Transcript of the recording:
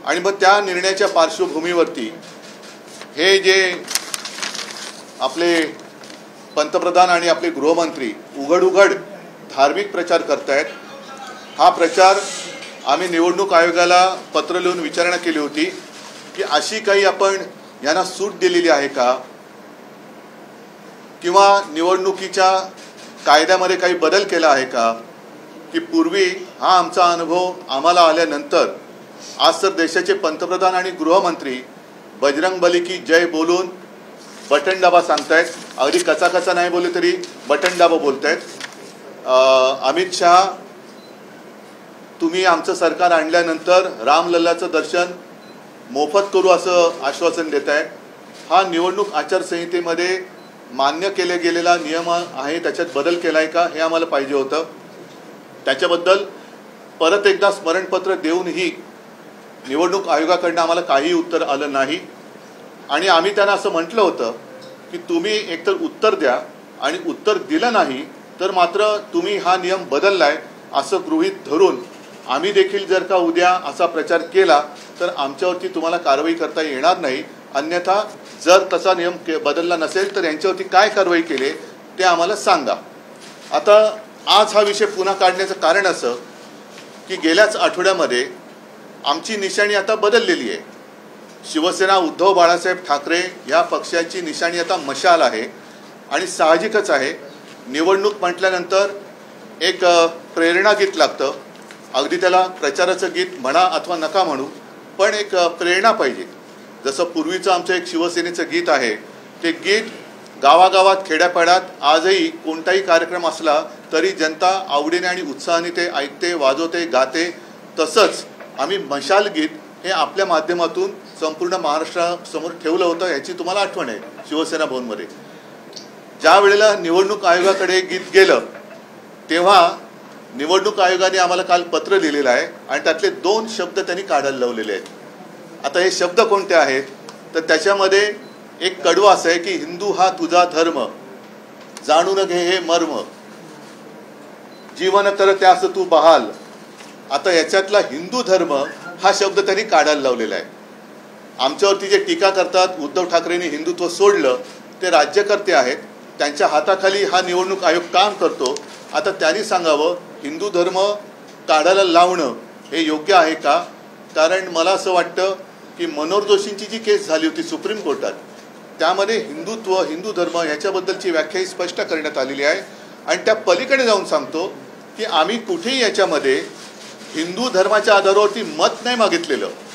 आणि मग त्या निर्णयाच्या पार्श्वभूमीवरती हे जे आपले पंतप्रधान आणि आपले गृहमंत्री उघड धार्मिक प्रचार करतायत, हा प्रचार आम्ही निवडणूक आयोगाला पत्र लिहून विचारणा केली होती की अशी काही आपण यांना सूट दिलेली आहे का, किंवा निवडणुकीच्या कायद्यामध्ये काही बदल केला आहे का, की पूर्वी हा आमचा अनुभव आम्हाला आल्यानंतर आज तर देशाचे पंतप्रधान आणि गृहमंत्री बजरंगबली की जय बोलून बटन दाबा सांगतायत, अगदी कचा नाही बोलले तरी बटन दाबा बोलतायत. अमित शहा, तुम्ही आमचं सरकार आणल्यानंतर रामलल्लाचं दर्शन मोफत करू असं आश्वासन देत आहे. हा निवडणूक आचारसंहितेमध्ये मान्य केले गेलेला नियम आहे, त्याच्यात बदल केला आहे का हे आम्हाला पाहिजे होतं. त्याच्याबद्दल परत एकदा स्मरणपत्र देऊनही निवडणूक आयोगाकडनं आम्हाला काही उत्तर आलं नाही. आणि आम्ही त्यांना असं म्हटलं होतं की तुम्ही एकतर उत्तर द्या, आणि उत्तर दिलं नाही तर मात्र तुम्ही हा नियम बदललाय असं गृहीत धरून आम्ही देखील जर का उद्या असा प्रचार केला तर आमच्यावरती तुम्हाला कारवाई करता येणार नाही. अन्यथा जर तसा नियम बदलला नसेल तर यांच्यावरती काय कारवाई केली ते आम्हाला सांगा. आता आज हा विषय पुन्हा काढण्याचं कारण असं की गेल्याच आठवड्यामध्ये आमची निशाणी आता बदललेली आहे. शिवसेना उद्धव बाळासाहेब ठाकरे या पक्षाची निशाणी आता मशाल आहे. आणि साहजिकच आहे, निवडणूक म्हटल्यानंतर एक प्रेरणा गीत लागतं. अगदी त्याला प्रचाराचं गीत म्हणा अथवा नका म्हणू, पण एक प्रेरणा पाहिजे. जसं पूर्वीचं आमचं एक शिवसेनेचं गीत आहे, ते गीत गावागावात खेड्यापाड्यात आजही कोणताही कार्यक्रम असला तरी जनता आवडीने आणि उत्साहाने ते ऐकते, वाजवते, गाते. तसंच आम्ही मशाल गीत हे आपल्या माध्यमातून संपूर्ण महाराष्ट्रासमोर ठेवलं होतं. याची तुम्हाला आठवण आहे. शिवसेना भवनमध्ये ज्या वेळेला निवडणूक आयोगाकडे गीत गेलं तेव्हा निवडणूक आयोगाने आम्हाला काल पत्र लिहिलेलं आहे आणि त्यातले 2 शब्द त्यांनी काढायला लावलेले आहेत. आता हे शब्द कोणते आहेत तर त्याच्यामध्ये एक कडवं असं आहे की हिंदू हा तुझा धर्म, जाणून घे हे मर्म, जीवन तर त्यास तू बहाल. आता याच्यातला हिंदू धर्म हा शब्द त्यांनी काढायला लावलेला आहे. आमच्यावरती जे टीका करतात उद्धव ठाकरेंनी हिंदुत्व सोडलं, ते राज्यकर्ते आहेत, त्यांच्या हाताखाली हा निवडणूक आयोग काम करतो. आता त्यांनी सांगावं हिंदू धर्म काढायला लावणं हे योग्य आहे का. कारण मला असं वाटतं की मनोहर जोशींची जी केस झाली होती सुप्रीम कोर्टात, त्यामध्ये हिंदुत्व, हिंदू धर्म ह्याच्याबद्दलची व्याख्या ही स्पष्ट करण्यात आलेली आहे. आणि त्या पलीकडे जाऊन सांगतो की आम्ही कुठेही याच्यामध्ये हिंदू धर्माच्या आधारावरती मत नाही मागितलेलं.